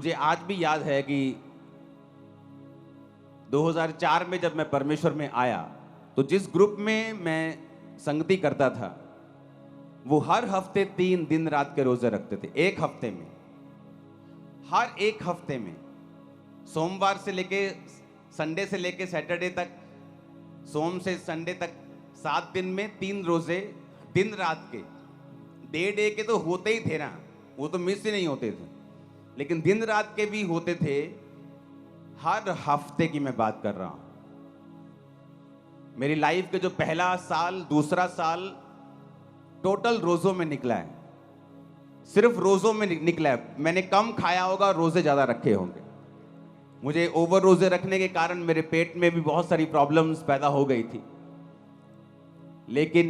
मुझे आज भी याद है कि 2004 में जब मैं परमेश्वर में आया तो जिस ग्रुप में मैं संगति करता था वो हर हफ्ते 3 दिन रात के रोजे रखते थे। एक हफ्ते में, हर एक हफ्ते में, सोमवार से लेके संडे से लेके सैटरडे तक, सोम से संडे तक 7 दिन में 3 रोजे दिन रात के। डे के तो होते ही थे ना, वो तो मिस ही नहीं होते थे, लेकिन दिन रात के भी होते थे। हर हफ्ते की मैं बात कर रहा हूं। मेरी लाइफ के जो पहला साल, दूसरा साल टोटल रोजों में निकला है, सिर्फ रोजों में निकला है। मैंने कम खाया होगा, रोजे ज्यादा रखे होंगे। मुझे ओवर रोजे रखने के कारण मेरे पेट में भी बहुत सारी प्रॉब्लम्स पैदा हो गई थी, लेकिन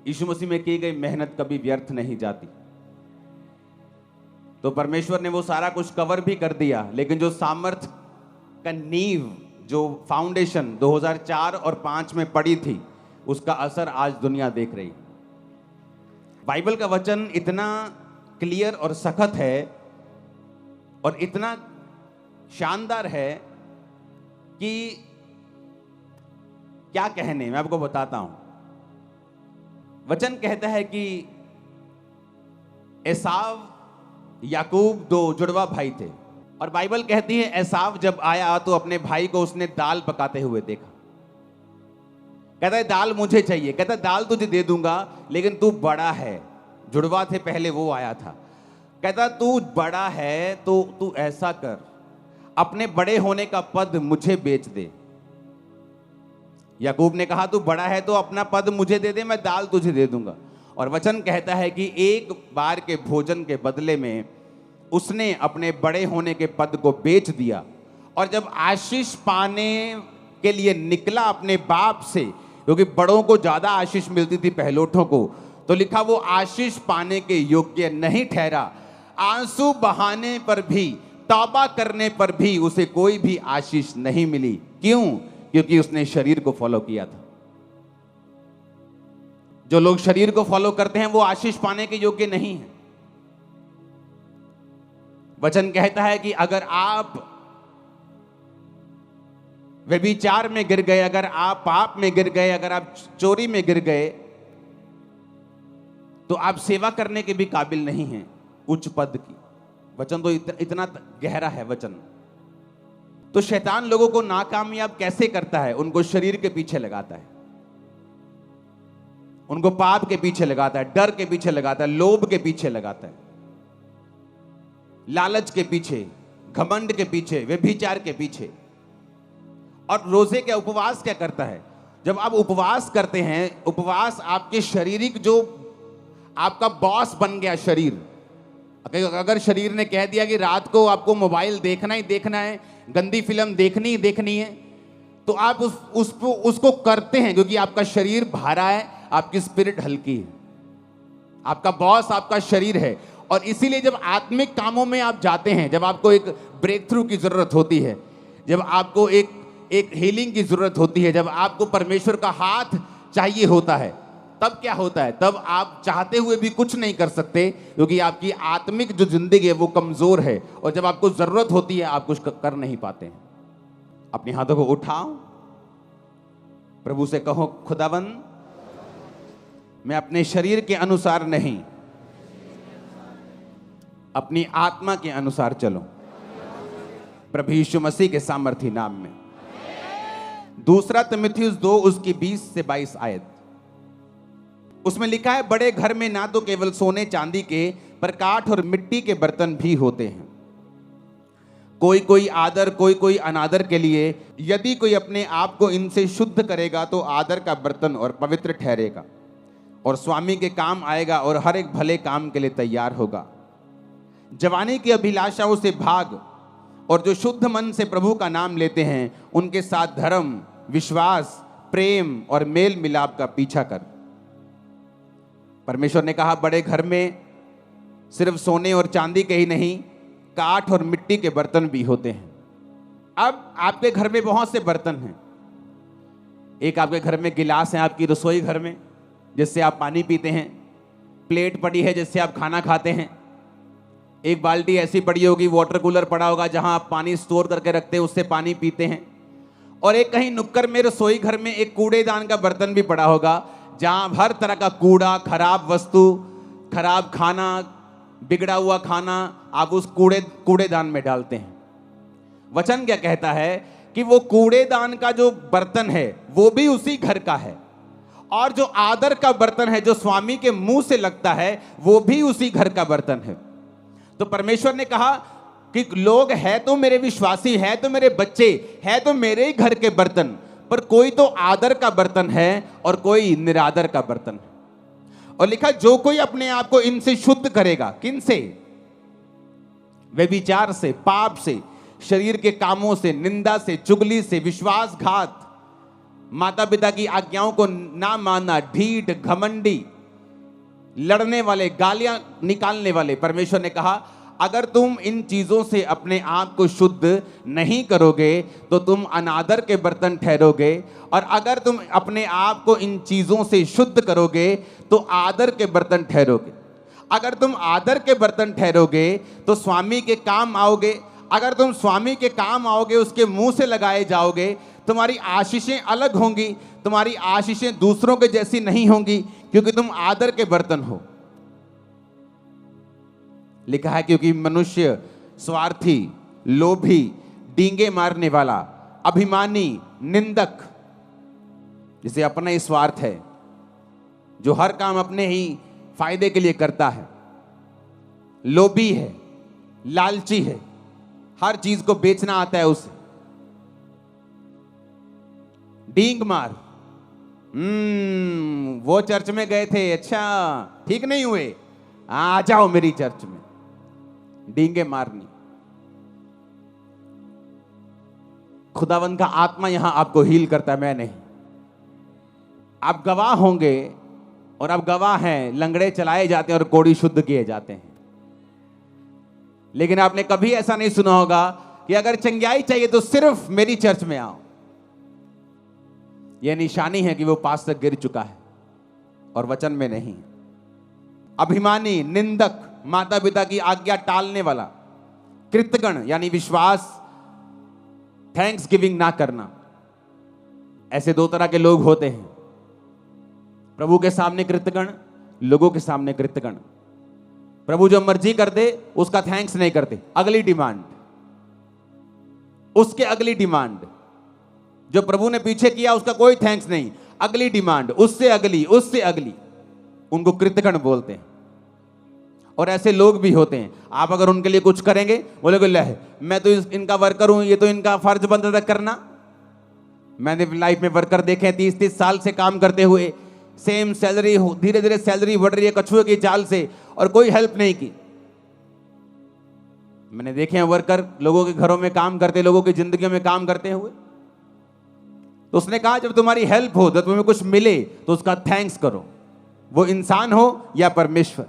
यीशु मसीह में की गई मेहनत कभी व्यर्थ नहीं जाती। तो परमेश्वर ने वो सारा कुछ कवर भी कर दिया, लेकिन जो सामर्थ का नींव, जो फाउंडेशन 2004 और 5 में पड़ी थी, उसका असर आज दुनिया देख रही। बाइबल का वचन इतना क्लियर और सख्त है और इतना शानदार है कि क्या कहने, मैं आपको बताता हूं। वचन कहता है कि एसाव याकूब 2 जुड़वा भाई थे, और बाइबल कहती है एसाव जब आया तो अपने भाई को उसने दाल पकाते हुए देखा। कहता है दाल मुझे चाहिए। कहता है दाल तुझे दे दूंगा, लेकिन तू बड़ा है। जुड़वा थे पहले, वो आया था। कहता तू बड़ा है तो तू ऐसा कर, अपने बड़े होने का पद मुझे बेच दे। याकूब ने कहा तू बड़ा है तो अपना पद मुझे दे दे, मैं दाल तुझे दे दूंगा। और वचन कहता है कि एक बार के भोजन के बदले में उसने अपने बड़े होने के पद को बेच दिया। और जब आशीष पाने के लिए निकला अपने बाप से, क्योंकि बड़ों को ज्यादा आशीष मिलती थी पहलोठों को, तो लिखा वो आशीष पाने के योग्य नहीं ठहरा। आंसू बहाने पर भी, तौबा करने पर भी उसे कोई भी आशीष नहीं मिली। क्यों? क्योंकि उसने शरीर को फॉलो किया था। जो लोग शरीर को फॉलो करते हैं वो आशीष पाने के योग्य नहीं है। वचन कहता है कि अगर आप व्यभिचार में गिर गए, अगर आप पाप में गिर गए, अगर आप चोरी में गिर गए, तो आप सेवा करने के भी काबिल नहीं हैं उच्च पद की। वचन तो इतना गहरा है वचन। तो शैतान लोगों को नाकामयाब कैसे करता है? उनको शरीर के पीछे लगाता है, उनको पाप के पीछे लगाता है, डर के पीछे लगाता है, लोभ के पीछे लगाता है, लालच के पीछे, घमंड के पीछे, व्यभिचार के पीछे। और रोजे के उपवास क्या करता है? जब आप उपवास करते हैं, उपवास आपके शारीरिक, जो आपका बॉस बन गया शरीर। अगर शरीर ने कह दिया कि रात को आपको मोबाइल देखना ही देखना है, गंदी फिल्म देखनी ही देखनी है, तो आप उसको करते हैं, क्योंकि आपका शरीर भारा है, आपकी स्पिरिट हल्की है। आपका बॉस आपका शरीर है। और इसीलिए जब आत्मिक कामों में आप जाते हैं, जब आपको एक ब्रेक थ्रू की जरूरत होती है, जब आपको एक हीलिंग की जरूरत होती है, जब आपको परमेश्वर का हाथ चाहिए होता है, तब क्या होता है? तब आप चाहते हुए भी कुछ नहीं कर सकते, क्योंकि आपकी आत्मिक जो जिंदगी है वो कमजोर है। और जब आपको जरूरत होती है आप कुछ कर नहीं पाते हैं। अपने हाथों को उठाओ, प्रभु से कहो, खुदावन मैं अपने शरीर के अनुसार नहीं, अपनी आत्मा के अनुसार चलो, प्रभु यीशु मसीह के सामर्थी नाम में। 2 तिमुथियुस 2 उसकी 20 से 22 आयत, उसमें लिखा है, बड़े घर में ना तो केवल सोने चांदी के, पर काठ और मिट्टी के बर्तन भी होते हैं। कोई कोई आदर, कोई कोई अनादर के लिए। यदि कोई अपने आप को इनसे शुद्ध करेगा तो आदर का बर्तन और पवित्र ठहरेगा और स्वामी के काम आएगा और हर एक भले काम के लिए तैयार होगा। जवानी की अभिलाषाओं से भाग, और जो शुद्ध मन से प्रभु का नाम लेते हैं उनके साथ धर्म, विश्वास, प्रेम और मेल मिलाप का पीछा कर। परमेश्वर ने कहा बड़े घर में सिर्फ सोने और चांदी के ही नहीं, काठ और मिट्टी के बर्तन भी होते हैं। अब आपके घर में बहुत से बर्तन हैं। एक आपके घर में गिलास है, आपकी रसोई घर में, जिससे आप पानी पीते हैं। प्लेट पड़ी है जिससे आप खाना खाते हैं। एक बाल्टी ऐसी पड़ी होगी, वाटर कूलर पड़ा होगा जहां आप पानी स्टोर करके रखते हैं, उससे पानी पीते हैं। और एक कहीं नुक्कड़ में रसोई घर में एक कूड़ेदान का बर्तन भी पड़ा होगा, जहां हर तरह का कूड़ा, खराब वस्तु, खराब खाना, बिगड़ा हुआ खाना आप उस कूड़ेदान में डालते हैं। वचन क्या कहता है कि वो कूड़ेदान का जो बर्तन है वो भी उसी घर का है, और जो आदर का बर्तन है जो स्वामी के मुंह से लगता है वो भी उसी घर का बर्तन है। तो परमेश्वर ने कहा कि लोग है तो मेरे विश्वासी, है तो मेरे बच्चे, है तो मेरे ही घर के बर्तन, पर कोई तो आदर का बर्तन है और कोई निरादर का बर्तन है। और लिखा, जो कोई अपने आप को इनसे शुद्ध करेगा, किन से? व्यभिचार से, पाप से, शरीर के कामों से, निंदा से, चुगली से, विश्वासघात, माता पिता की आज्ञाओं को ना मानना, ढीठ, घमंडी, लड़ने वाले, गालियां निकालने वाले। परमेश्वर ने कहा अगर तुम इन चीजों से अपने आप को शुद्ध नहीं करोगे तो तुम अनादर के बर्तन ठहरोगे, और अगर तुम अपने आप को इन चीजों से शुद्ध करोगे तो आदर के बर्तन ठहरोगे। अगर तुम आदर के बर्तन ठहरोगे तो स्वामी के काम आओगे। अगर तुम स्वामी के काम आओगे, उसके मुंह से लगाए जाओगे, तुम्हारी आशीषें अलग होंगी, तुम्हारी आशीषें दूसरों के जैसी नहीं होंगी, क्योंकि तुम आदर के बर्तन हो। लिखा है क्योंकि मनुष्य स्वार्थी, लोभी, डींगे मारने वाला, अभिमानी, निंदक, जिसे अपना ही स्वार्थ है, जो हर काम अपने ही फायदे के लिए करता है, लोभी है, लालची है, हर चीज को बेचना आता है उसे, डींग मार। वो चर्च में गए थे, अच्छा ठीक नहीं हुए, आ जाओ मेरी चर्च में। डींगे मारनी। खुदावंद का आत्मा यहां आपको हील करता है, मैं नहीं। आप गवाह होंगे, और आप गवाह हैं, लंगड़े चलाए जाते हैं और कोढ़ी शुद्ध किए जाते हैं। लेकिन आपने कभी ऐसा नहीं सुना होगा कि अगर चंगाई चाहिए तो सिर्फ मेरी चर्च में आओ। यह निशानी है कि वो पास तक गिर चुका है और वचन में नहीं। अभिमानी, निंदक, माता पिता की आज्ञा टालने वाला, कृतज्ञ यानी विश्वास, थैंक्स गिविंग ना करना, ऐसे दो तरह के लोग होते हैं। प्रभु के सामने कृतज्ञ, लोगों के सामने कृतज्ञ। प्रभु जो मर्जी कर दे उसका थैंक्स नहीं करते, अगली डिमांड, उसके अगली डिमांड। जो प्रभु ने पीछे किया उसका कोई थैंक्स नहीं, अगली डिमांड, उससे अगली, उससे अगली, उनको कृतज्ञ बोलते हैं। और ऐसे लोग भी होते हैं, आप अगर उनके लिए कुछ करेंगे, बोलोगे ले मैं तो इनका वर्कर हूं, ये तो इनका फर्ज बनता था करना। मैंने लाइफ में वर्कर देखे 30-30 साल से काम करते हुए, सेम सैलरी, धीरे धीरे सैलरी बढ़ रही है कछुए की चाल से, और कोई हेल्प नहीं की। मैंने देखे हैं वर्कर लोगों के घरों में काम करते, लोगों की जिंदगियों में काम करते हुए। तो उसने कहा जब तुम्हारी हेल्प हो, जब तुम्हें कुछ मिले तो उसका थैंक्स करो, वो इंसान हो या परमेश्वर।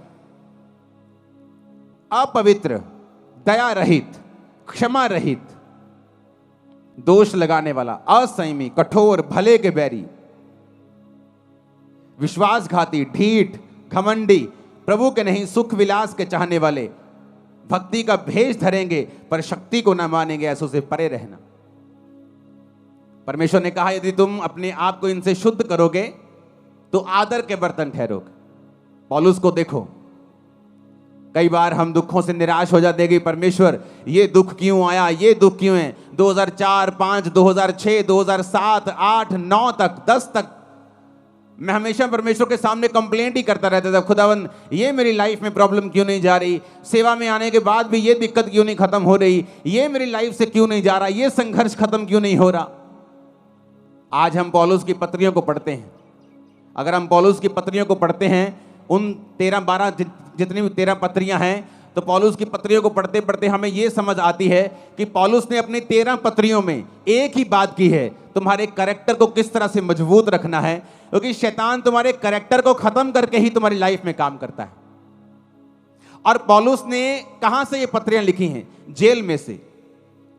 अपवित्र, दया रहित, क्षमा रहित, दोष लगाने वाला, असंयमी, कठोर, भले के बैरी, विश्वासघाती, ढीठ, घमंडी, प्रभु के नहीं सुख विलास के चाहने वाले, भक्ति का भेष धरेंगे पर शक्ति को ना मानेंगे, ऐसों से परे रहना। परमेश्वर ने कहा यदि तुम अपने आप को इनसे शुद्ध करोगे तो आदर के बर्तन ठहरोगे। पौलुस को देखो, कई बार हम दुखों से निराश हो जाते हैं कि परमेश्वर ये दुख क्यों आया, ये दुख क्यों है। 2004, 5, 2006, 2007, 8, 9 तक, 10 तक मैं हमेशा परमेश्वर के सामने कंप्लेंट ही करता रहता था, खुदावन ये मेरी लाइफ में प्रॉब्लम क्यों नहीं जा रही, सेवा में आने के बाद भी ये दिक्कत क्यों नहीं खत्म हो रही, ये मेरी लाइफ से क्यों नहीं जा रहा, ये संघर्ष खत्म क्यों नहीं हो रहा। आज हम पौलुस की पत्रियों को पढ़ते हैं। अगर हम पौलुस की पत्रियों को पढ़ते हैं, उन 13-12 जितनी भी 13 पत्रियां हैं, तो पौलुस की पत्रियों को पढ़ते पढ़ते हमें यह समझ आती है कि पौलुस ने अपनी 13 पत्रियों में एक ही बात की है, तुम्हारे कैरेक्टर को किस तरह से मजबूत रखना है, क्योंकि शैतान तुम्हारे कैरेक्टर को खत्म करके ही तुम्हारी लाइफ में काम करता है। और पौलुस ने कहां से ये पत्रियां लिखी हैं? जेल में से।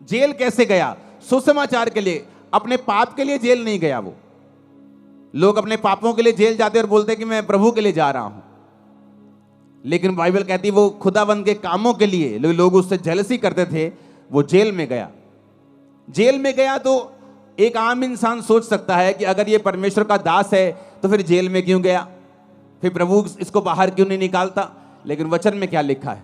जेल कैसे गया? सुसमाचार के लिए, अपने पाप के लिए जेल नहीं गया। वो लोग अपने पापों के लिए जेल जाते और बोलते कि मैं प्रभु के लिए जा रहा हूं। लेकिन बाइबल कहती है वो खुदावंद के कामों के लिए लोग उससे जेलसी करते थे, वो जेल में गया। जेल में गया तो एक आम इंसान सोच सकता है कि अगर ये परमेश्वर का दास है तो फिर जेल में क्यों गया, फिर प्रभु इसको बाहर क्यों नहीं निकालता। लेकिन वचन में क्या लिखा है?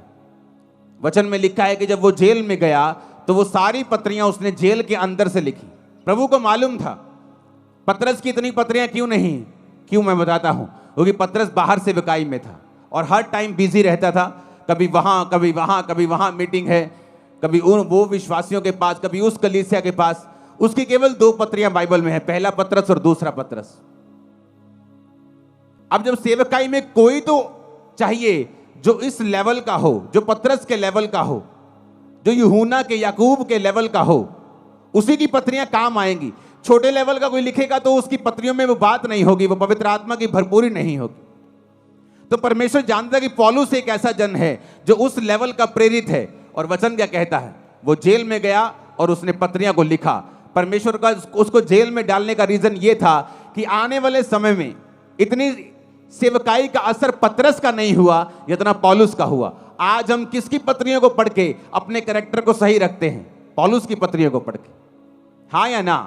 वचन में लिखा है कि जब वो जेल में गया तो वो सारी पत्रियां उसने जेल के अंदर से लिखी। प्रभु को मालूम था पतरस की इतनी पत्रियां क्यों नहीं, क्यों मैं बताता हूं, क्योंकि पतरस बाहर से विकाई में था और हर टाइम बिजी रहता था, कभी वहां कभी वहां कभी वहां मीटिंग है, कभी वो विश्वासियों के पास, कभी उस कलीसिया के पास। उसकी केवल 2 पत्रियां बाइबल में है, पहला पतरस और दूसरा पतरस। अब जब सेवकाई में कोई तो चाहिए जो इस लेवल का हो, जो पतरस के लेवल का हो, जो यूहन्ना के याकूब के लेवल का हो, उसी की पत्रियां काम आएंगी। छोटे लेवल का कोई लिखेगा तो उसकी पत्रियों में वो बात नहीं होगी, वो पवित्र आत्मा की भरपूरी नहीं होगी। तो परमेश्वर जानता है कि पौलुस एक ऐसा जन है जो उस लेवल का प्रेरित है। और वचन क्या कहता है? वो जेल में गया और उसने पत्रियां को लिखा। परमेश्वर का उसको जेल में डालने का रीजन ये था कि आने वाले समय में इतनी सेवकाई का असर पतरस का नहीं हुआ जितना पौलुस का हुआ। आज हम किसकी पत्रियों को पढ़ के अपने कैरेक्टर को सही रखते हैं? पौलुस की पत्रियों को पढ़ के, हाँ या ना?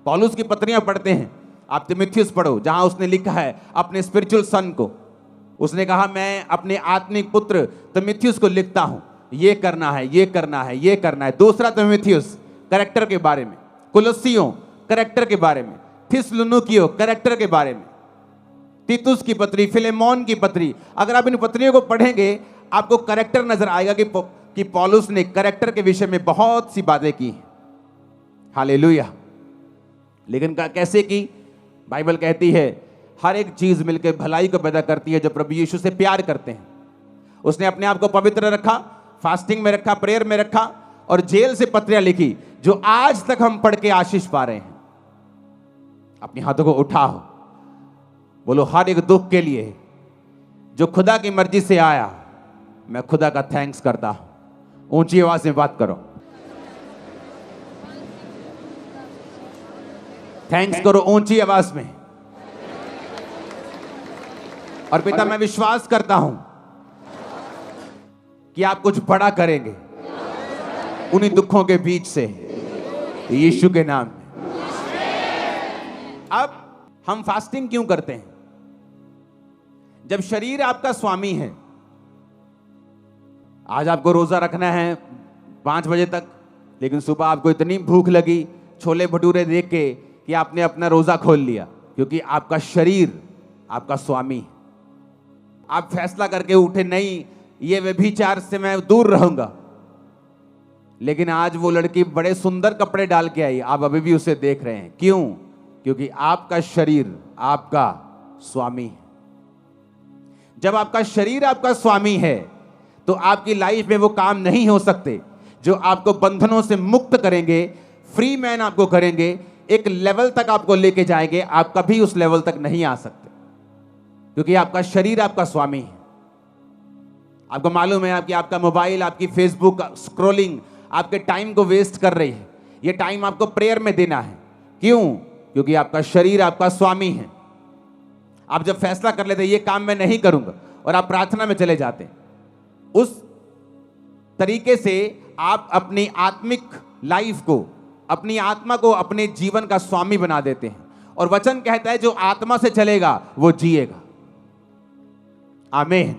पौलुस की पत्रियां पढ़ते हैं। आप तीमुथियुस पढ़ो, जहां उसने लिखा है अपने स्पिरिचुअल सन को, उसने कहा मैं अपने आत्मिक पुत्र तीमुथियुस को लिखता हूं, ये करना है, ये करना है, ये करना है। दूसरा तीमुथियुस कैरेक्टर के बारे में, कुलस्सियों कैरेक्टर के बारे में, थिस्सलुनीकियों कैरेक्टर के बारे में, तीतुस की पत्री, फिलेमोन की पत्री। अगर आप इन पत्रियों को पढ़ेंगे आपको कैरेक्टर नजर आएगा कि पौलुस ने कैरेक्टर के विषय में बहुत सी बातें की हैं। हालेलुया। लेकिन कैसे की? बाइबल कहती है हर एक चीज मिलकर भलाई को पैदा करती है जो प्रभु यीशु से प्यार करते हैं। उसने अपने आप को पवित्र रखा, फास्टिंग में रखा, प्रेयर में रखा और जेल से पत्रियां लिखी जो आज तक हम पढ़ के आशीष पा रहे हैं। अपने हाथों को उठाओ, बोलो हर एक दुख के लिए जो खुदा की मर्जी से आया, मैं खुदा का थैंक्स करता हूं। ऊंची आवाज में बात करो, थैंक्स करो ऊंची आवाज में। और पिता मैं विश्वास करता हूं कि आप कुछ बड़ा करेंगे उन्हीं दुखों के बीच से, यीशु के नाम में। अब हम फास्टिंग क्यों करते हैं? जब शरीर आपका स्वामी है, आज आपको रोजा रखना है 5 बजे तक, लेकिन सुबह आपको इतनी भूख लगी छोले भटूरे देख के कि आपने अपना रोजा खोल लिया, क्योंकि आपका शरीर आपका स्वामी है। आप फैसला करके उठे नहीं ये व्यभिचार से मैं दूर रहूंगा, लेकिन आज वो लड़की बड़े सुंदर कपड़े डाल के आई, आप अभी भी उसे देख रहे हैं। क्यों? क्योंकि आपका शरीर आपका स्वामी है। जब आपका शरीर आपका स्वामी है तो आपकी लाइफ में वो काम नहीं हो सकते जो आपको बंधनों से मुक्त करेंगे, फ्री मैन आपको करेंगे, एक लेवल तक आपको लेके जाएंगे। आप कभी उस लेवल तक नहीं आ सकते क्योंकि आपका शरीर आपका स्वामी है। आपको मालूम है कि आपका मोबाइल, आपकी फेसबुक स्क्रॉलिंग आपके टाइम को वेस्ट कर रही है। ये टाइम आपको प्रेयर में देना है। क्यों? क्योंकि आपका शरीर आपका स्वामी है। आप जब फैसला कर लेते ये काम मैं नहीं करूंगा और आप प्रार्थना में चले जाते, उस तरीके से आप अपनी आत्मिक लाइफ को, अपनी आत्मा को अपने जीवन का स्वामी बना देते हैं। और वचन कहता है जो आत्मा से चलेगा वो जिएगा। आमीन।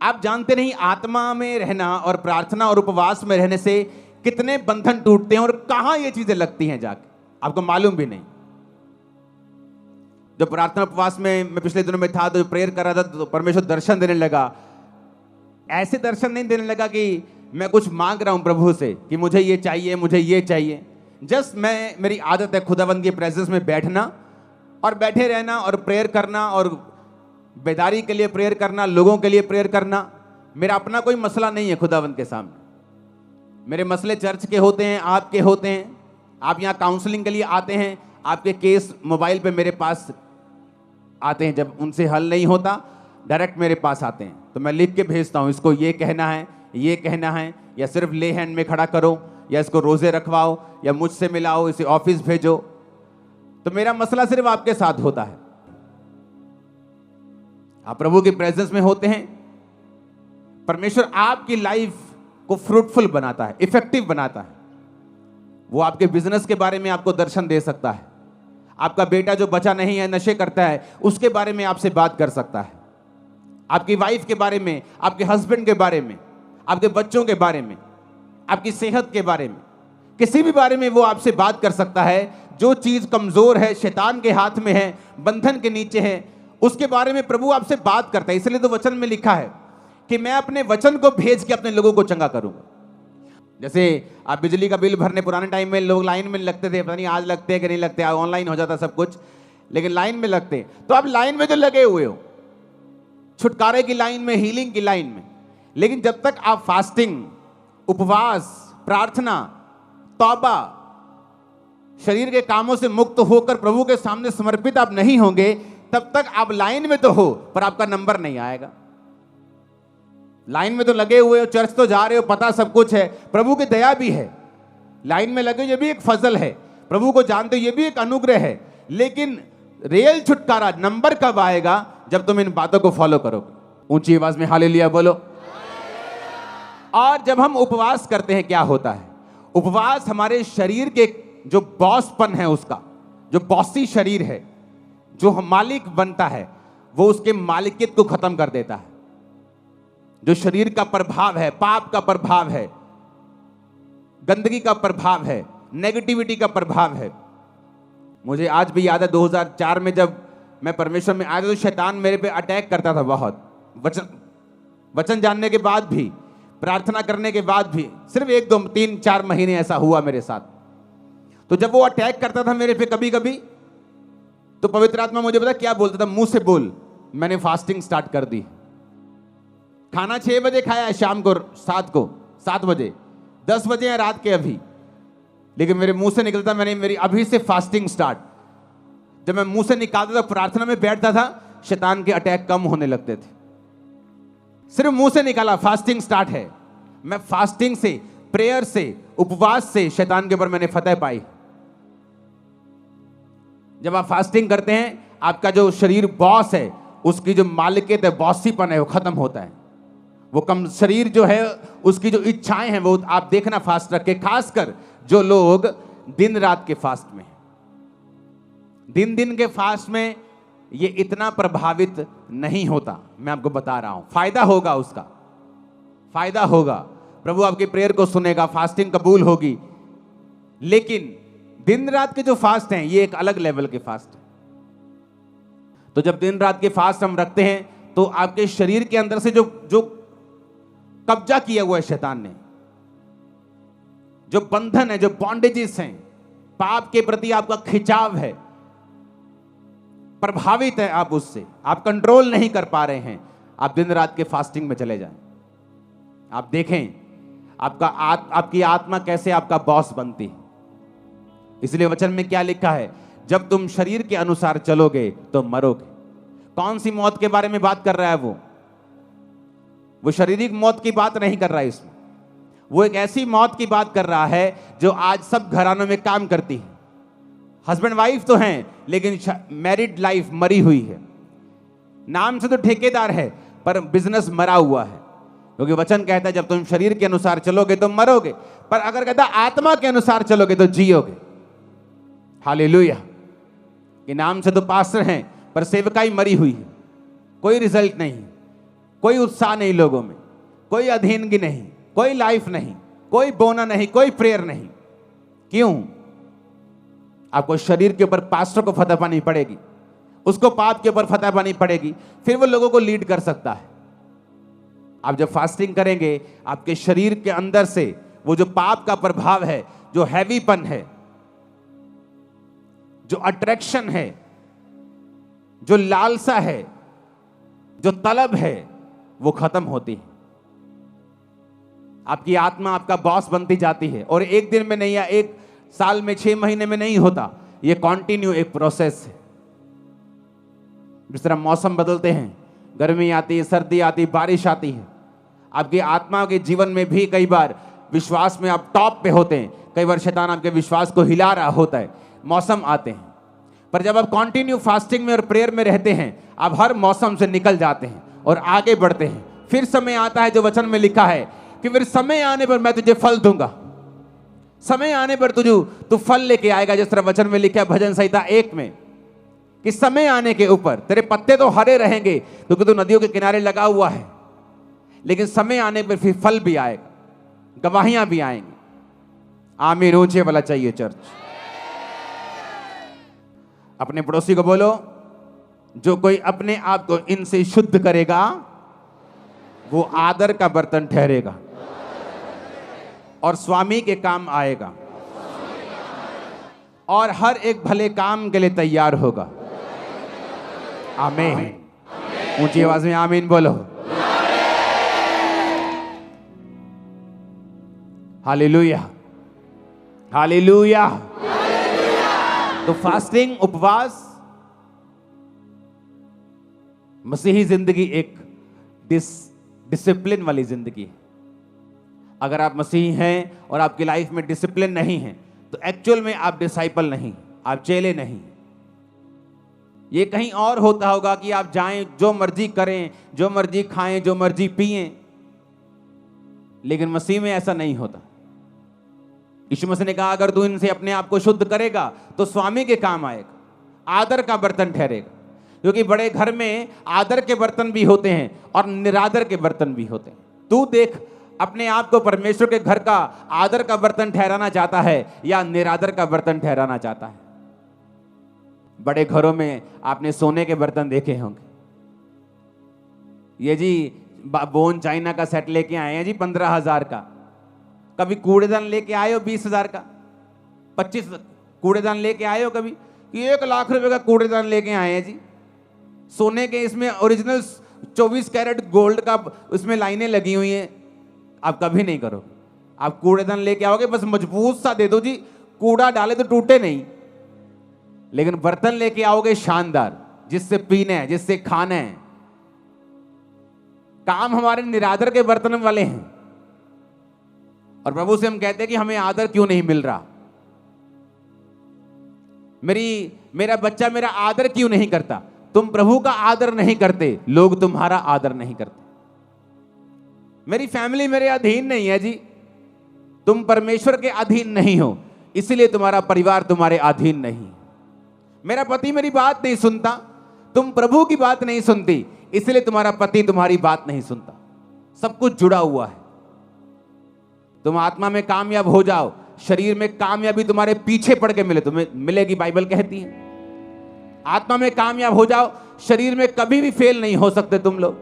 आप जानते नहीं आत्मा में रहना और प्रार्थना और उपवास में रहने से कितने बंधन टूटते हैं और कहां ये चीजें लगती हैं जाके, आपको मालूम भी नहीं। जब प्रार्थना उपवास में मैं पिछले दिनों में था तो प्रेयर कर रहा था तो परमेश्वर दर्शन देने लगा। ऐसे दर्शन नहीं देने लगा कि मैं कुछ मांग रहा हूं प्रभु से कि मुझे ये चाहिए, मुझे ये चाहिए। जस्ट मेरी आदत है खुदावंद की प्रेजेंस में बैठना और बैठे रहना और प्रेयर करना और बेदारी के लिए प्रेयर करना, लोगों के लिए प्रेयर करना। मेरा अपना कोई मसला नहीं है खुदावंद के सामने। मेरे मसले चर्च के होते हैं, आपके होते हैं। आप यहाँ काउंसलिंग के लिए आते हैं, आपके केस मोबाइल पे मेरे पास आते हैं। जब उनसे हल नहीं होता डायरेक्ट मेरे पास आते हैं तो मैं लिख के भेजता हूँ, इसको ये कहना है, ये कहना है, या सिर्फ ले हैंड में खड़ा करो, या इसको रोजे रखवाओ, या मुझसे मिलाओ, इसे ऑफिस भेजो। तो मेरा मसला सिर्फ आपके साथ होता है। आप प्रभु के प्रेजेंस में होते हैं, परमेश्वर आपकी लाइफ को फ्रूटफुल बनाता है, इफेक्टिव बनाता है। वो आपके बिजनेस के बारे में आपको दर्शन दे सकता है। आपका बेटा जो बचा नहीं है, नशे करता है, उसके बारे में आपसे बात कर सकता है। आपकी वाइफ के बारे में, आपके हस्बैंड के बारे में, आपके बच्चों के बारे में, आपकी सेहत के बारे में, किसी भी बारे में वो आपसे बात कर सकता है। जो चीज कमजोर है, शैतान के हाथ में है, बंधन के नीचे है, उसके बारे में प्रभु आपसे बात करता है। इसलिए तो वचन में लिखा है कि मैं अपने वचन को भेज के अपने लोगों को चंगा करूंगा। जैसे आप बिजली का बिल भरने, पुराने टाइम में लोग लाइन में लगते थे, पता नहीं आज लगते हैं कि नहीं लगते, ऑनलाइन हो जाता सब कुछ, लेकिन लाइन में लगते। तो आप लाइन में तो लगे हुए हो, छुटकारे की लाइन में, हीलिंग की लाइन में, लेकिन जब तक आप फास्टिंग, उपवास, प्रार्थना, तौबा, शरीर के कामों से मुक्त होकर प्रभु के सामने समर्पित आप नहीं होंगे, तब तक आप लाइन में तो हो पर आपका नंबर नहीं आएगा। लाइन में तो लगे हुए हो, चर्च तो जा रहे हो, पता सब कुछ है, प्रभु की दया भी है, लाइन में लगे ये भी एक फजल है, प्रभु को जानते हो ये भी एक अनुग्रह है, लेकिन रियल छुटकारा, नंबर कब आएगा? जब तुम इन बातों को फॉलो करोगे। ऊंची आवाज में हालेलुया बोलो। और जब हम उपवास करते हैं क्या होता है? उपवास हमारे शरीर के जो बॉसपन है, उसका जो बॉसी शरीर है, जो मालिक बनता है, वो उसके मालिकियत को खत्म कर देता है। जो शरीर का प्रभाव है, पाप का प्रभाव है, गंदगी का प्रभाव है, नेगेटिविटी का प्रभाव है। मुझे आज भी याद है 2004 में जब मैं परमेश्वर में आया था, तो शैतान मेरे पे अटैक करता था बहुत। वचन जानने के बाद भी, प्रार्थना करने के बाद भी, सिर्फ 1 2 3 4 महीने ऐसा हुआ मेरे साथ। तो जब वो अटैक करता था मेरे पे कभी कभी, तो पवित्र आत्मा मुझे पता क्या बोलता था? मुंह से बोल। मैंने फास्टिंग स्टार्ट कर दी। खाना 6 बजे खाया है, शाम को 7 बजे, 10 बजे है रात के अभी, लेकिन मेरे मुंह से निकलता, मैंने मेरी अभी से फास्टिंग स्टार्ट। जब मैं मुंह से निकालता था, प्रार्थना में बैठता था, शैतान के अटैक कम होने लगते थे। सिर्फ मुंह से निकाला, फास्टिंग स्टार्ट है। मैं फास्टिंग से, प्रेयर से, उपवास से शैतान के ऊपर मैंने फतह पाई। जब आप फास्टिंग करते हैं, आपका जो शरीर बॉस है, उसकी जो मालिकियत है, बॉसीपन है, वो खत्म होता है। वो कम शरीर जो है, उसकी जो इच्छाएं हैं, वो आप देखना फास्ट रख के, खासकर जो लोग दिन रात के फास्ट में, दिन के फास्ट में ये इतना प्रभावित नहीं होता। मैं आपको बता रहा हूं, फायदा होगा, उसका फायदा होगा। प्रभु आपकी प्रेयर को सुनेगा, फास्टिंग कबूल होगी, लेकिन दिन रात के जो फास्ट हैं, ये एक अलग लेवल के फास्ट है। तो जब दिन रात के फास्ट हम रखते हैं, तो आपके शरीर के अंदर से जो कब्जा किया हुआ है शैतान ने, जो बंधन है, जो बॉन्डेजेस हैं, पाप के प्रति आपका खिंचाव है, प्रभावित है आप उससे, आप कंट्रोल नहीं कर पा रहे हैं, आप दिन रात के फास्टिंग में चले जाएं। आप देखें आपकी आत्मा कैसे आपका बॉस बनती है। इसलिए वचन में क्या लिखा है? जब तुम शरीर के अनुसार चलोगे तो मरोगे। कौन सी मौत के बारे में बात कर रहा है? वो शारीरिक मौत की बात नहीं कर रहा है इसमें। वो एक ऐसी मौत की बात कर रहा है जो आज सब घरानों में काम करती है। हस्बैंड वाइफ तो हैं, लेकिन मैरिड लाइफ मरी हुई है। नाम से तो ठेकेदार है, पर बिजनेस मरा हुआ है। क्योंकि वचन कहता है जब तुम शरीर के अनुसार चलोगे तो मरोगे, पर अगर कहता आत्मा के अनुसार चलोगे तो जियोगे। हालेलुया। कि नाम से तो पास्टर हैं, पर सेवकाई मरी हुई है। कोई रिजल्ट नहीं, कोई उत्साह नहीं लोगों में, कोई अधीनगी नहीं, कोई लाइफ नहीं, कोई बोना नहीं, कोई प्रेयर नहीं। क्यों? आपको शरीर के ऊपर पास्टर को फतह पानी पड़ेगी, उसको पाप के ऊपर फतह पानी पड़ेगी, फिर वो लोगों को लीड कर सकता है। आप जब फास्टिंग करेंगे, आपके शरीर के अंदर से वो जो पाप का प्रभाव है, जो हैवीपन है, जो अट्रैक्शन है, जो लालसा है, जो तलब है, वो खत्म होती है। आपकी आत्मा आपका बॉस बनती जाती है। और एक दिन में नहीं, या एक साल में, 6 महीने में नहीं होता। ये कॉन्टिन्यू एक प्रोसेस है। जिस तरह मौसम बदलते हैं, गर्मी आती है, सर्दी आती है, बारिश आती है, आपकी आत्मा के जीवन में भी कई बार विश्वास में आप टॉप पे होते हैं, कई बार शैतान आपके विश्वास को हिला रहा होता है। मौसम आते हैं, पर जब आप कंटिन्यू फास्टिंग में और प्रेयर में रहते हैं, आप हर मौसम से निकल जाते हैं और आगे बढ़ते हैं। फिर समय आता है जो वचन में लिखा है कि फिर समय आने पर मैं तुझे फल दूंगा। समय आने पर तू फल लेके आएगा, जिस तरह वचन में लिखा है भजन संहिता 1 में कि समय आने के ऊपर तेरे पत्ते तो हरे रहेंगे क्योंकि तू नदियों के किनारे लगा हुआ है, लेकिन समय आने पर फिर फल भी आएगा, गवाहियां भी आएंगी। आमीन। ऊंचे वाला चाहिए चर्च। अपने पड़ोसी को बोलो, जो कोई अपने आप को इनसे शुद्ध करेगा वो आदर का बर्तन ठहरेगा और स्वामी के काम आएगा और हर एक भले काम के लिए तैयार होगा। आमीन। ऊंची आवाज में आमीन बोलो। Hallelujah, hallelujah. तो फास्टिंग, उपवास, मसीही जिंदगी एक डिसिप्लिन वाली जिंदगी है। अगर आप मसीही हैं और आपकी लाइफ में डिसिप्लिन नहीं है तो एक्चुअल में आप डिसाइपल नहीं, आप चेले नहीं। ये कहीं और होता होगा कि आप जाएं, जो मर्जी करें, जो मर्जी खाएं, जो मर्जी पिएं, लेकिन मसीह में ऐसा नहीं होता। यीशु मसीह ने कहा अगर तू इनसे अपने आप को शुद्ध करेगा तो स्वामी के काम आएगा, आदर का बर्तन ठहरेगा। क्योंकि बड़े घर में आदर के बर्तन भी होते हैं और निरादर के बर्तन भी होते हैं। तू देख अपने आप को परमेश्वर के घर का आदर का बर्तन ठहराना चाहता है या निरादर का बर्तन ठहराना चाहता है। बड़े घरों में आपने सोने के बर्तन देखे होंगे। ये जी बोन चाइना का सेट लेके आए हैं जी 15,000 का। कभी कूड़ेदान लेके आए हो 20,000 का, 25 कूड़ेदान लेके आए हो कभी? 1 लाख रुपए का कूड़ेदान लेके आए हैं जी। सोने के इसमें ओरिजिनल 24 कैरेट गोल्ड का उसमें लाइनें लगी हुई हैं। आप कभी नहीं करो। आप कूड़ेदान लेके आओगे बस मजबूत सा दे दो जी, कूड़ा डाले तो टूटे नहीं, लेकिन बर्तन लेके आओगे शानदार, जिससे पीना है, जिससे खाना है। काम हमारे निरादर के बर्तन वाले हैं और प्रभु से हम कहते हैं कि हमें आदर क्यों नहीं मिल रहा, मेरा बच्चा मेरा आदर क्यों नहीं करता। तुम प्रभु का आदर नहीं करते, लोग तुम्हारा आदर नहीं करते। मेरी फैमिली मेरे अधीन नहीं है जी, तुम परमेश्वर के अधीन नहीं हो, इसलिए तुम्हारा परिवार तुम्हारे अधीन नहीं। मेरा पति मेरी बात नहीं सुनता, तुम प्रभु की बात नहीं सुनती, इसलिए तुम्हारा पति तुम्हारी बात नहीं सुनता। सब कुछ जुड़ा हुआ है। तुम आत्मा में कामयाब हो जाओ, शरीर में कामयाबी तुम्हारे पीछे पड़ के मिले, तुम्हें मिलेगी, बाइबल कहती है। आत्मा में कामयाब हो जाओ, शरीर में कभी भी फेल नहीं हो सकते तुम लोग,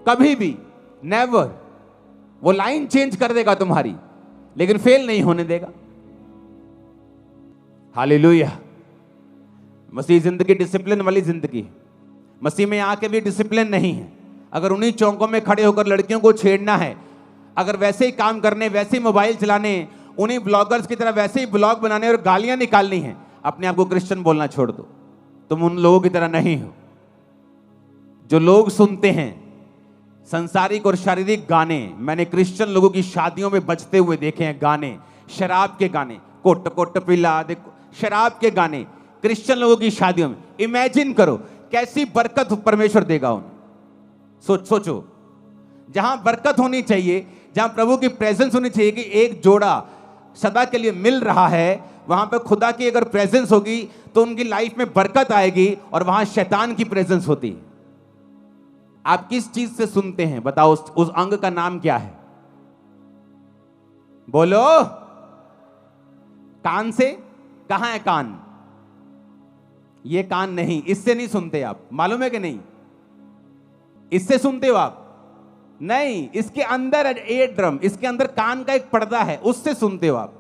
कभी भी, नेवर। वो लाइन चेंज कर देगा तुम्हारी, लेकिन फेल नहीं होने देगा। हालेलुया। मसीह जिंदगी डिसिप्लिन वाली जिंदगी है। मसीह में आके भी डिसिप्लिन नहीं है। अगर उन्हीं चौकों में खड़े होकर लड़कियों को छेड़ना है, अगर वैसे ही काम करने, वैसे ही मोबाइल चलाने, उन्हीं ब्लॉगर्स की तरह वैसे ही ब्लॉग बनाने और गालियां निकालनी है, अपने आप को क्रिश्चियन बोलना छोड़ दो। तुम उन लोगों की तरह नहीं हो जो लोग सुनते हैं संसारिक और शारीरिक गाने। मैंने क्रिश्चियन लोगों की शादियों में बजते हुए देखे हैं गाने, शराब के गाने, कोट कोट पिला देखो, शराब के गाने क्रिश्चियन लोगों की शादियों में। इमेजिन करो कैसी बरकत परमेश्वर देगा उन्हें। सोचो, जहां बरकत होनी चाहिए, जहां प्रभु की प्रेजेंस होनी चाहिए कि एक जोड़ा सदा के लिए मिल रहा है, वहां पे खुदा की अगर प्रेजेंस होगी तो उनकी लाइफ में बरकत आएगी और वहां शैतान की प्रेजेंस होती है। आप किस चीज से सुनते हैं बताओ? उस अंग का नाम क्या है? बोलो। कान से? कहां है कान? ये कान नहीं, इससे नहीं सुनते आप, मालूम है कि नहीं? इससे सुनते हो आप? नहीं, इसके अंदर एयर ड्रम, इसके अंदर कान का एक पर्दा है, उससे सुनते हो आप,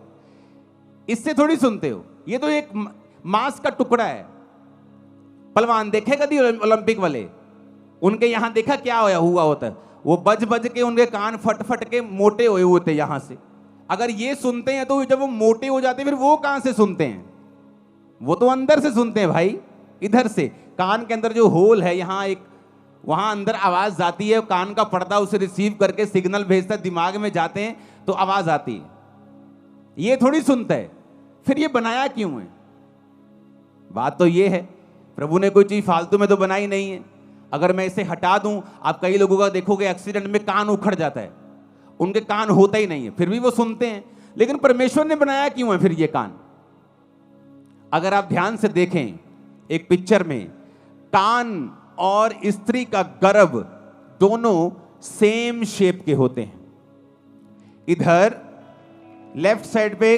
इससे थोड़ी सुनते हो। ये तो एक मांस का टुकड़ा है। पहलवान देखे कभी ओलंपिक वाले? उनके यहां देखा क्या हुआ होता है? वो बज बज के उनके कान फट फट के मोटे हुए होते यहां से। अगर ये सुनते हैं तो जब वो मोटे हो जाते हैं फिर वो कहां से सुनते हैं? वो तो अंदर से सुनते हैं भाई, इधर से। कान के अंदर जो होल है यहां एक, वहां अंदर आवाज जाती है, कान का पर्दा उसे रिसीव करके सिग्नल भेजता है, दिमाग में जाते हैं तो आवाज आती है। ये थोड़ी सुनता है। फिर ये बनाया क्यों है? बात तो ये है, प्रभु ने कोई चीज फालतू में तो बनाई नहीं है। अगर मैं इसे हटा दूं, आप कई लोगों का देखोगे एक्सीडेंट में कान उखड़ जाता है, उनके कान होता ही नहीं है, फिर भी वो सुनते हैं। लेकिन परमेश्वर ने बनाया क्यों है फिर ये कान? अगर आप ध्यान से देखें एक पिक्चर में, कान और स्त्री का गर्भ दोनों सेम शेप के होते हैं। इधर लेफ्ट साइड पे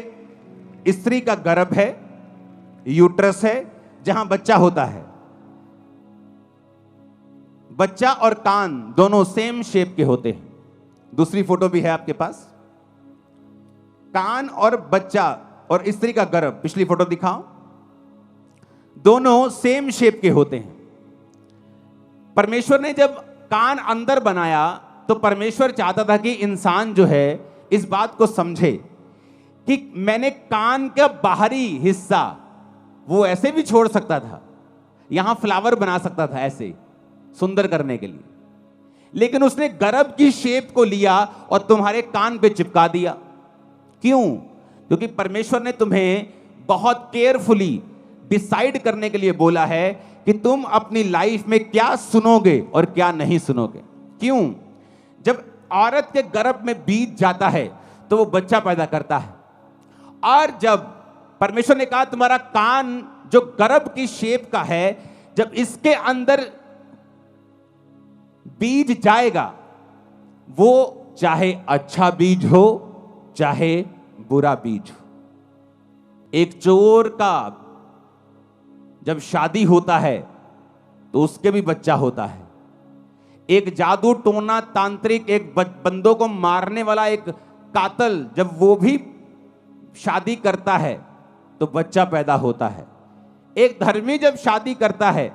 स्त्री का गर्भ है, यूट्रस है, जहां बच्चा होता है। बच्चा और कान दोनों सेम शेप के होते हैं। दूसरी फोटो भी है आपके पास, कान और बच्चा और स्त्री का गर्भ, पिछली फोटो दिखाओ, दोनों सेम शेप के होते हैं। परमेश्वर ने जब कान अंदर बनाया तो परमेश्वर चाहता था कि इंसान जो है इस बात को समझे कि मैंने कान का बाहरी हिस्सा वो ऐसे भी छोड़ सकता था, यहां फ्लावर बना सकता था ऐसे सुंदर करने के लिए, लेकिन उसने गर्भ की शेप को लिया और तुम्हारे कान पे चिपका दिया। क्यों? क्योंकि परमेश्वर ने तुम्हें बहुत केयरफुली डिसाइड करने के लिए बोला है कि तुम अपनी लाइफ में क्या सुनोगे और क्या नहीं सुनोगे। क्यों? जब औरत के गर्भ में बीज जाता है तो वो बच्चा पैदा करता है, और जब परमेश्वर ने कहा तुम्हारा कान जो गर्भ की शेप का है, जब इसके अंदर बीज जाएगा, वो चाहे अच्छा बीज हो चाहे बुरा बीज हो। एक चोर का जब शादी होता है तो उसके भी बच्चा होता है। एक जादू टोना तांत्रिक, एक बंदों को मारने वाला एक कातल, जब वो भी शादी करता है तो बच्चा पैदा होता है। एक धर्मी जब शादी करता है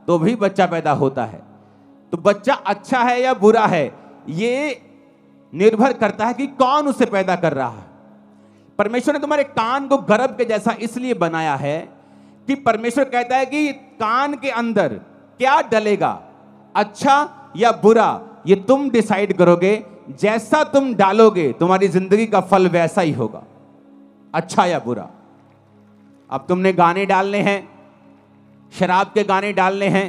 तो भी बच्चा पैदा होता है। तो बच्चा अच्छा है या बुरा है, ये निर्भर करता है कि कौन उसे पैदा कर रहा है। परमेश्वर ने तुम्हारे कान को गर्भ के जैसा इसलिए बनाया है कि परमेश्वर कहता है कि कान के अंदर क्या डलेगा, अच्छा या बुरा, ये तुम डिसाइड करोगे। जैसा तुम डालोगे तुम्हारी जिंदगी का फल वैसा ही होगा, अच्छा या बुरा। अब तुमने गाने डालने हैं, शराब के गाने डालने हैं,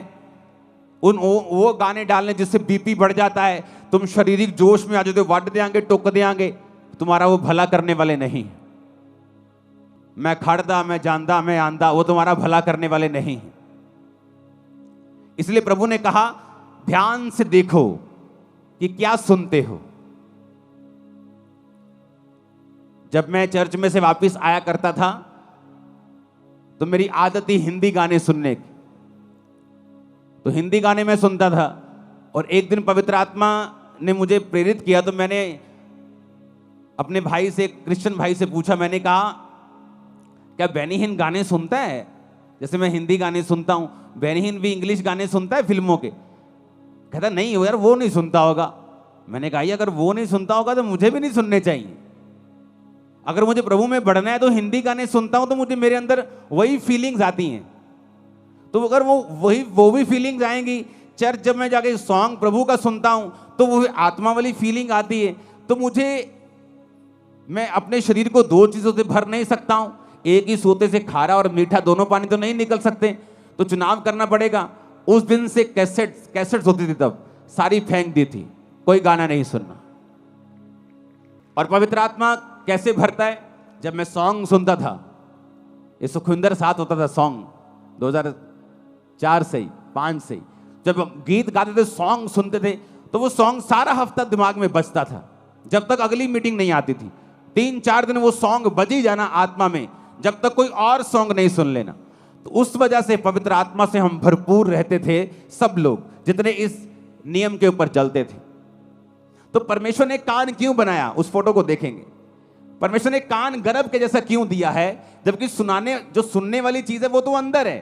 वो गाने डालने जिससे बीपी बढ़ जाता है, तुम शारीरिक जोश में आ जाते हो, वट देंगे टोक देंगे, तुम्हारा वो भला करने वाले नहीं। मैं खड़दा, मैं जानदा, मैं आंदा, वो तुम्हारा भला करने वाले नहीं है। इसलिए प्रभु ने कहा ध्यान से देखो कि क्या सुनते हो। जब मैं चर्च में से वापस आया करता था तो मेरी आदत थी हिंदी गाने सुनने की, तो हिंदी गाने में सुनता था। और एक दिन पवित्र आत्मा ने मुझे प्रेरित किया, तो मैंने अपने भाई से, क्रिश्चियन भाई से पूछा, मैंने कहा क्या बेनीहीन गाने सुनता है? जैसे मैं हिंदी गाने सुनता हूं, बेनीहीन भी इंग्लिश गाने सुनता है फिल्मों के? कहता नहीं यार, वो नहीं सुनता होगा। मैंने कहा अगर वो नहीं सुनता होगा तो मुझे भी नहीं सुनने चाहिए। अगर मुझे प्रभु में बढ़ना है तो हिंदी गाने सुनता हूं तो मुझे मेरे अंदर वही फीलिंग्स आती हैं। तो अगर वो भी फीलिंग्स आएंगी, चर्च जब मैं जाके सॉन्ग प्रभु का सुनता हूं तो वो आत्मा वाली फीलिंग आती है। तो मैं अपने शरीर को दो चीजों से भर नहीं सकता हूं, एक ही सोते से खारा और मीठा दोनों पानी तो नहीं निकल सकते, तो चुनाव करना पड़ेगा। उस दिन से कैसेट्स होती थी, तब सारी फेंक दी थी, कोई गाना नहीं सुनना। और पवित्र आत्मा कैसे भरता है? जब मैं सॉन्ग सुनता था, ये सुखविंदर साथ होता था सॉन्ग 2004 से 5 से, जब गीत गाते थे, सॉन्ग सुनते थे, तो वो सॉन्ग सारा हफ्ता दिमाग में बजता था जब तक अगली मीटिंग नहीं आती थी। 3-4 दिन वो सॉन्ग बज ही जाना आत्मा में, जब तक कोई और सॉन्ग नहीं सुन लेना। तो उस वजह से पवित्र आत्मा से हम भरपूर रहते थे, सब लोग जितने इस नियम के ऊपर चलते थे। तो परमेश्वर ने कान क्यों बनाया, उस फोटो को देखेंगे। परमेश्वर ने कान गर्भ के जैसा क्यों दिया है, जबकि जो सुनने वाली चीज है वो तो अंदर है,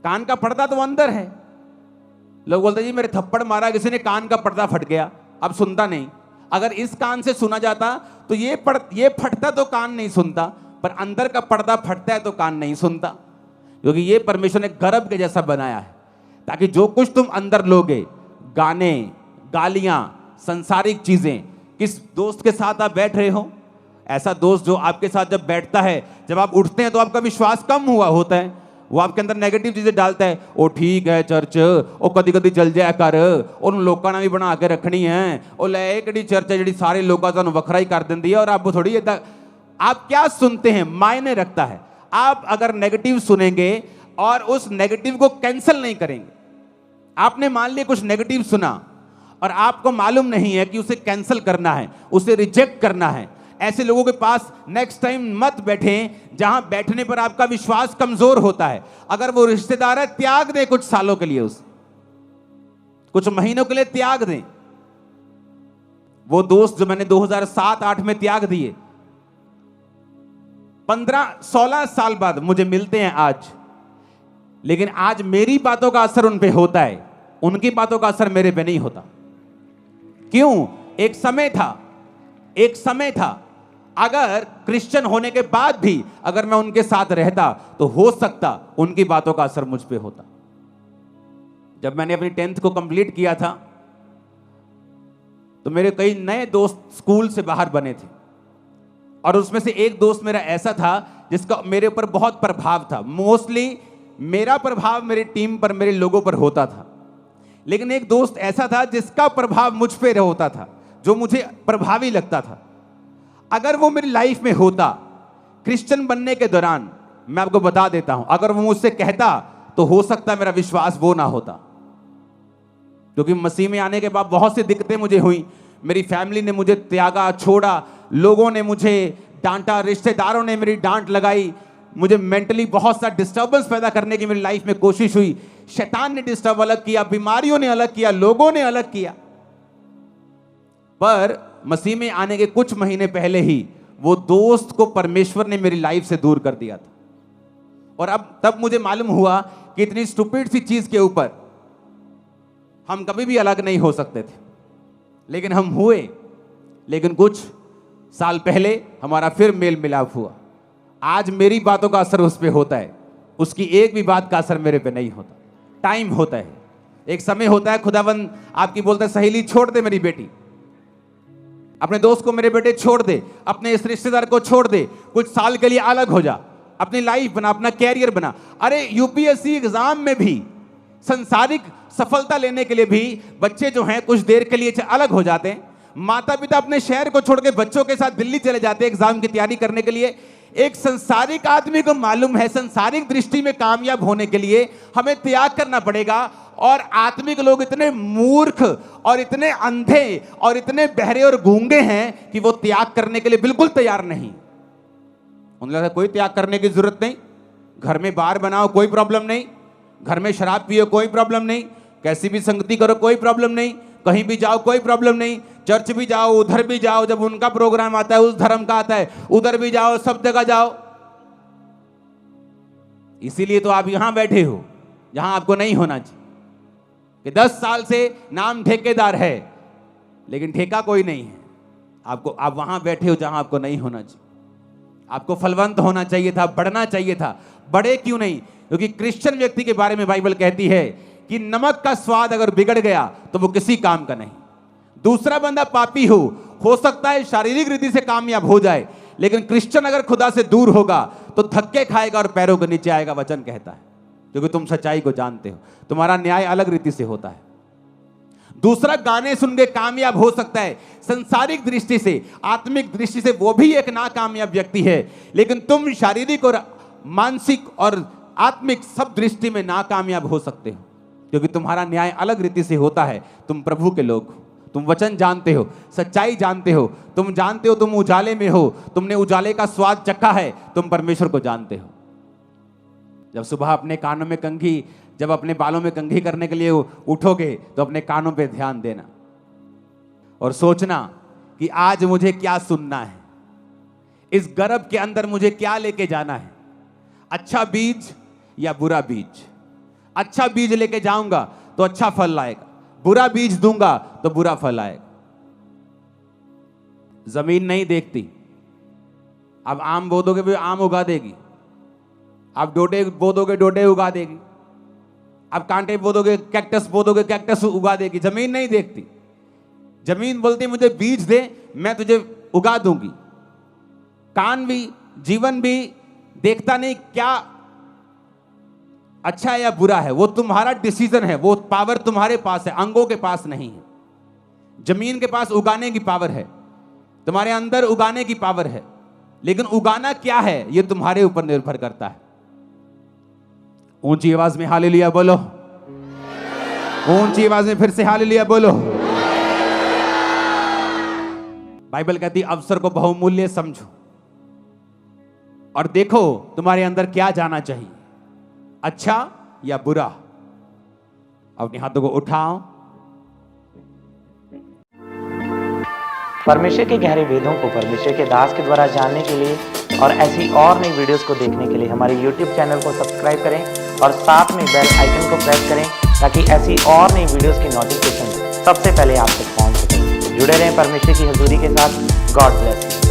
कान का पर्दा तो अंदर है। लोग बोलते जी मेरे थप्पड़ मारा किसी ने, कान का पर्दा फट गया, अब सुनता नहीं। अगर इस कान से सुना जाता तो ये फटता तो कान नहीं सुनता, पर अंदर का पर्दा फटता है तो कान नहीं सुनता। क्योंकि ये परमेश्वर ने गर्भ के जैसा बनाया है, ताकि जो कुछ तुम अंदर लोगे, गाने, गालियां, संसारिक चीजें, किस दोस्त के साथ आप बैठ रहे हो, ऐसा दोस्त जो आपके साथ जब बैठता है, जब आप उठते हैं तो आपका विश्वास कम हुआ होता है, वो आपके अंदर नेगेटिव चीजें डालता है। ओ ठीक है चर्च, ओ कदी कदी चल जाया कर, उन लोगों ने भी बना के रखनी है, ओ ले एक चर्च है जी सारे लोगों का वखरा ही कर देती है, और आप थोड़ी आप क्या सुनते हैं मायने रखता है। आप अगर नेगेटिव सुनेंगे और उस नेगेटिव को कैंसिल नहीं करेंगे, आपने मान लिया कुछ नेगेटिव सुना और आपको मालूम नहीं है कि उसे कैंसिल करना है, उसे रिजेक्ट करना है, ऐसे लोगों के पास नेक्स्ट टाइम मत बैठें जहां बैठने पर आपका विश्वास कमजोर होता है। अगर वो रिश्तेदार है, त्याग दें कुछ सालों के लिए, उसे कुछ महीनों के लिए त्याग दें। वो दोस्त जो मैंने 2007-8 में त्याग दिए, 15-16 साल बाद मुझे मिलते हैं आज, लेकिन आज मेरी बातों का असर उन पे होता है, उनकी बातों का असर मेरे पे नहीं होता। क्यों? एक समय था अगर क्रिश्चियन होने के बाद भी अगर मैं उनके साथ रहता तो हो सकता उनकी बातों का असर मुझ पे होता। जब मैंने अपनी 10th को कंप्लीट किया था तो मेरे कई नए दोस्त स्कूल से बाहर बने थे, और उसमें से एक दोस्त मेरा ऐसा था जिसका मेरे ऊपर बहुत प्रभाव था। मोस्टली मेरा प्रभाव मेरी टीम पर, मेरे लोगों पर होता था, लेकिन एक दोस्त ऐसा था जिसका प्रभाव मुझ पे होता था, जो मुझे प्रभावी लगता था। अगर वो मेरी लाइफ में होता क्रिश्चियन बनने के दौरान, मैं आपको बता देता हूं, अगर वो मुझसे कहता तो हो सकता मेरा विश्वास वो ना होता। क्योंकि मसीह में आने के बाद बहुत सी दिक्कतें मुझे हुई, मेरी फैमिली ने मुझे त्यागा, छोड़ा, लोगों ने मुझे डांटा, रिश्तेदारों ने मेरी डांट लगाई, मुझे मेंटली बहुत सा डिस्टर्बेंस पैदा करने की मेरी लाइफ में कोशिश हुई। शैतान ने डिस्टर्ब अलग किया, बीमारियों ने अलग किया, लोगों ने अलग किया। पर मसीह में आने के कुछ महीने पहले ही वो दोस्त को परमेश्वर ने मेरी लाइफ से दूर कर दिया था, और अब तब मुझे मालूम हुआ कि इतनी स्टूपिड सी चीज के ऊपर हम कभी भी अलग नहीं हो सकते थे, लेकिन हम हुए। लेकिन कुछ साल पहले हमारा फिर मेल मिलाप हुआ। आज मेरी बातों का असर उस पर होता है, उसकी एक भी बात का असर मेरे पे नहीं होता। टाइम होता है, एक समय होता है, खुदावंद आपकी बोलता है सहेली छोड़ दे मेरी बेटी, अपने दोस्त को मेरे बेटे छोड़ दे, अपने इस रिश्तेदार को छोड़ दे, कुछ साल के लिए अलग हो जा, अपनी लाइफ बना, अपना कैरियर बना। अरे यूपीएससी एग्जाम में भी, संसारिक सफलता लेने के लिए भी बच्चे जो हैं कुछ देर के लिए अलग हो जाते हैं। माता पिता अपने शहर को छोड़ के बच्चों के साथ दिल्ली चले जाते हैं एग्जाम की तैयारी करने के लिए। एक संसारिक आदमी को मालूम है संसारिक दृष्टि में कामयाब होने के लिए हमें त्याग करना पड़ेगा, और आत्मिक लोग इतने मूर्ख और इतने अंधे और इतने बहरे और गूंगे हैं कि वो त्याग करने के लिए बिल्कुल तैयार नहीं। उन्हें लगता है कोई त्याग करने की जरूरत नहीं, घर में बार बनाओ कोई प्रॉब्लम नहीं, घर में शराब पियो कोई प्रॉब्लम नहीं, कैसी भी संगति करो कोई प्रॉब्लम नहीं, कहीं भी जाओ कोई प्रॉब्लम नहीं, चर्च भी जाओ उधर भी जाओ, जब उनका प्रोग्राम आता है उस धर्म का आता है उधर भी जाओ, सब जगह जाओ। इसीलिए तो आप यहां बैठे हो जहां आपको नहीं होना चाहिए, कि 10 साल से नाम ठेकेदार है लेकिन ठेका कोई नहीं है आपको। आप वहां बैठे हो जहां आपको नहीं होना चाहिए। आपको फलवंत होना चाहिए था, बढ़ना चाहिए था। बढ़े क्यों नहीं? क्योंकि क्रिश्चियन व्यक्ति के बारे में बाइबल कहती है कि नमक का स्वाद अगर बिगड़ गया तो वो किसी काम का नहीं। दूसरा बंदा पापी हो सकता है शारीरिक रीति से कामयाब हो जाए, लेकिन क्रिश्चियन अगर खुदा से दूर होगा तो धक्के खाएगा और पैरों के नीचे आएगा, वचन कहता है, क्योंकि तुम सच्चाई को जानते हो। तुम्हारा न्याय अलग रीति से होता है। दूसरा गाने सुन के कामयाब हो सकता है, संसारिक दृष्टि से, आत्मिक दृष्टि से वो भी एक नाकामयाब व्यक्ति है, लेकिन तुम शारीरिक और मानसिक और आत्मिक सब दृष्टि में नाकामयाब हो सकते हो, क्योंकि तुम्हारा न्याय अलग रीति से होता है। तुम प्रभु के लोग हो, तुम वचन जानते हो, सच्चाई जानते हो, तुम जानते हो तुम उजाले में हो, तुमने उजाले का स्वाद चखा है, तुम परमेश्वर को जानते हो। जब सुबह अपने कानों में कंघी, जब अपने बालों में कंघी करने के लिए उठोगे तो अपने कानों पे ध्यान देना और सोचना कि आज मुझे क्या सुनना है, इस गर्भ के अंदर मुझे क्या लेके जाना है, अच्छा बीज या बुरा बीज। अच्छा बीज लेके जाऊंगा तो अच्छा फल लाएगा, बुरा बीज दूंगा तो बुरा फल आएगा। जमीन नहीं देखती, अब आम बो दोगे भी आम उगा देगी, आप डोडे बो दोगे डोडे उगा देगी, आप कांटे बो दोगे, कैक्टस बो दोगे, कैक्टस उगा देगी। जमीन नहीं देखती, जमीन बोलती मुझे बीज दे मैं तुझे उगा दूंगी। कान भी, जीवन भी देखता नहीं क्या अच्छा है या बुरा है। वो तुम्हारा डिसीजन है, वो पावर तुम्हारे पास है, अंगों के पास नहीं है। जमीन के पास उगाने की पावर है, तुम्हारे अंदर उगाने की पावर है, लेकिन उगाना क्या है ये तुम्हारे ऊपर निर्भर करता है। ऊंची आवाज में हालेलुया बोलो, ऊंची आवाज में फिर से हालेलुया बोलो। बाइबल कहती अवसर को बहुमूल्य समझो और देखो तुम्हारे अंदर क्या जाना चाहिए, अच्छा या बुरा। अपने हाथों को उठाओ। परमेश्वर के गहरे वेदों को परमेश्वर के दास के द्वारा जानने के लिए और ऐसी और नई वीडियोस को देखने के लिए हमारे YouTube चैनल को सब्सक्राइब करें और साथ में बेल आइकन को प्रेस करें ताकि ऐसी और नई वीडियोस की नोटिफिकेशन सबसे पहले आप तक पहुंच सके। जुड़े रहें परमेश्वर की हजूरी के साथ। God bless you.